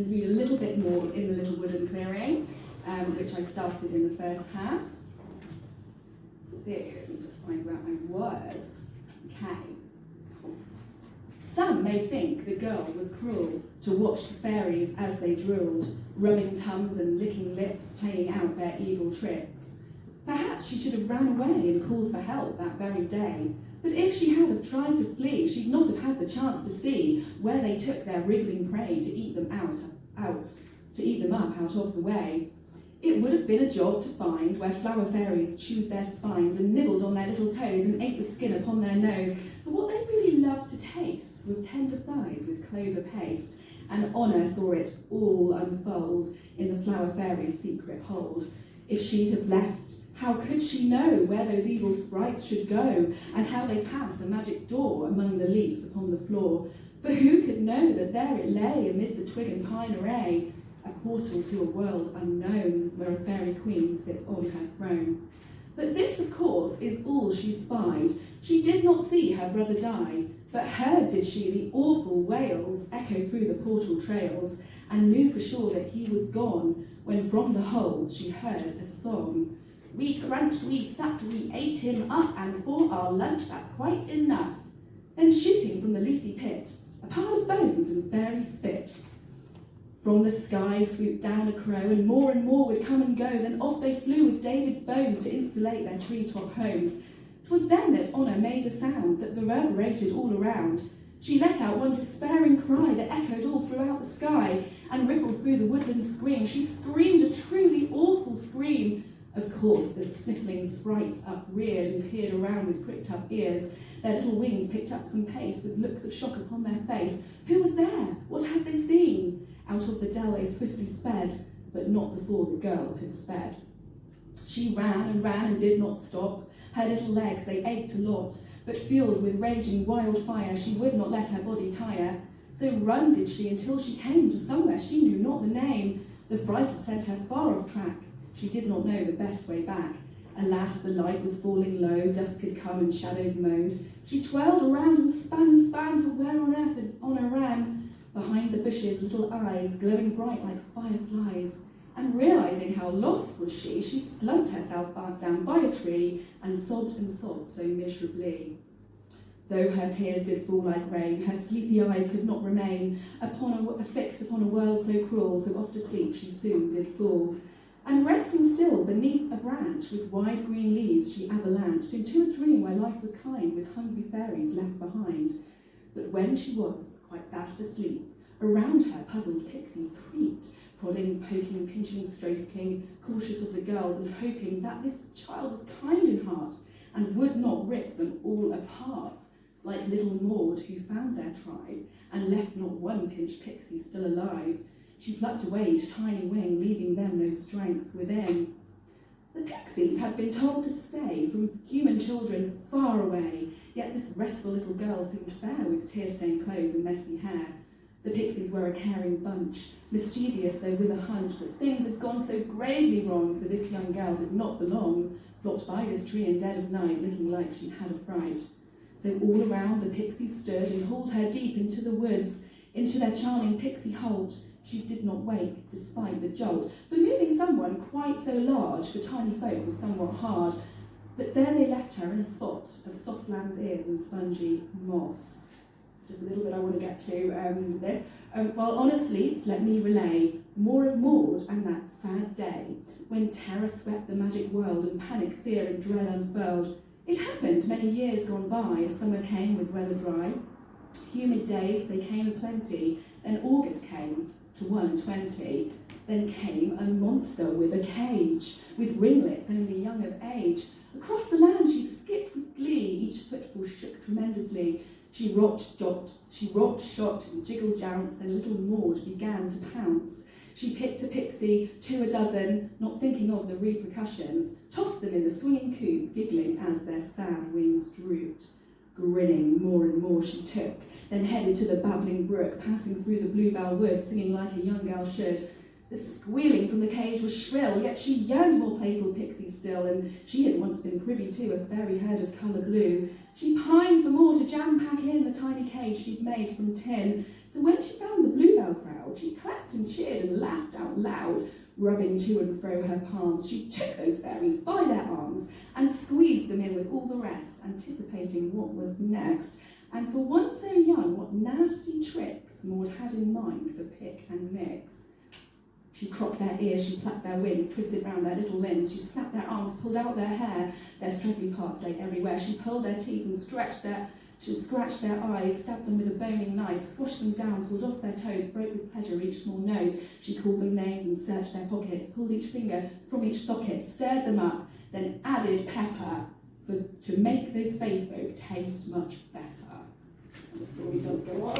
read a little bit more in the little Woodland clearing, which I started in the first half. So, let me just find where I was. Okay. Some may think the girl was cruel to watch the fairies as they drilled, rubbing tongues and licking lips, playing out their evil tricks. Perhaps she should have ran away and called for help that very day. But if she had have tried to flee, she'd not have had the chance to see where they took their wriggling prey to eat them up out of the way. It would have been a job to find where flower fairies chewed their spines and nibbled on their little toes and ate the skin upon their nose. But what they really loved to taste was tender thighs with clover paste, and Honor saw it all unfold in the flower fairy's secret hold. If she'd have left, how could she know where those evil sprites should go, and how they pass a magic door among the leaves upon the floor? For who could know that there it lay amid the twig and pine array, a portal to a world unknown, where a fairy queen sits on her throne. But this, of course, is all she spied. She did not see her brother die, but heard did she the awful wails echo through the portal trails, and knew for sure that he was gone, when from the hole she heard a song. We crunched, we sucked, we ate him up, and for our lunch that's quite enough. Then shooting from the leafy pit, a pile of bones and fairy spit. From the sky swooped down a crow, and more would come and go. Then off they flew with David's bones to insulate their treetop homes. 'Twas then that Honor made a sound that reverberated all around. She let out one despairing cry that echoed all throughout the sky and rippled through the woodland scream. She screamed a truly awful scream. Of course, the sniffling sprites upreared and peered around with pricked up ears. Their little wings picked up some pace with looks of shock upon their face. Who was there? What had they seen? Out of the dell they swiftly sped, but not before the girl had sped. She ran and did not stop. Her little legs, they ached a lot, but fueled with raging wildfire, she would not let her body tire. So run did she until she came to somewhere she knew not the name. The fright had sent her far off track. She did not know the best way back. Alas, the light was falling low, dusk had come and shadows moaned. She twirled around and span, for where on earth had Honor ran? Behind the bushes, little eyes glowing bright like fireflies. And realising how lost was she slumped herself down by a tree and sobbed so miserably. Though her tears did fall like rain, her sleepy eyes could not remain fixed upon a world so cruel, so off to sleep she soon did fall. And resting still beneath a branch with wide green leaves she avalanched into a dream where life was kind, with hungry fairies left behind. But when she was quite fast asleep, around her puzzled pixies creeped, prodding, poking, pinching, stroking, cautious of the girls and hoping that this child was kind in heart and would not rip them all apart, like little Maud who found their tribe and left not one pinched pixie still alive. She plucked away each tiny wing, leaving them no strength within. The pixies had been told to stay from human children far away, yet this restful little girl seemed fair with tear-stained clothes and messy hair. The pixies were a caring bunch, mischievous though with a hunch that things had gone so gravely wrong, for this young girl did not belong, flocked by this tree in dead of night, looking like she'd had a fright. So all around the pixies stood and hauled her deep into the woods, into their charming pixie holt. She did not wake, despite the jolt, for moving someone quite so large for tiny folk was somewhat hard. But there they left her in a spot of soft lamb's ears and spongy moss. It's just a little bit I want to get to this. While Honor sleeps, let me relay more of Maud and that sad day, when terror swept the magic world and panic, fear and dread unfurled. It happened many years gone by, as summer came with weather dry. Humid days, they came aplenty, then August came to 1:20. Then came a monster with a cage, with ringlets only young of age. Across the land she skipped with glee, each footfall shook tremendously. She rocked, shot, and jiggled jounced, then little Maud began to pounce. She picked a pixie, 2 a dozen, not thinking of the repercussions, tossed them in the swinging coop, giggling as their sad wings drooped. Grinning, more and more she took, then headed to the babbling brook, passing through the bluebell wood, singing like a young girl should. The squealing from the cage was shrill, yet she yearned more playful pixies still, and she had once been privy to a fairy herd of colour blue. She pined for more to jam-pack in the tiny cage she'd made from tin. So when she found the bluebell crowd, she clapped and cheered and laughed out loud, rubbing to and fro her palms. She took those fairies by their arms and squeezed them in with all the rest, anticipating what was next. And for one so young, what nasty tricks Maud had in mind for pick and mix. She cropped their ears, she plucked their wings, twisted round their little limbs. She snapped their arms, pulled out their hair. Their straggly parts lay everywhere. She pulled their teeth and she scratched their eyes, stabbed them with a boning knife, squashed them down, pulled off their toes, broke with pleasure each small nose. She called them names and searched their pockets, pulled each finger from each socket, stirred them up, then added pepper to make those fae folk taste much better. And the story does go on.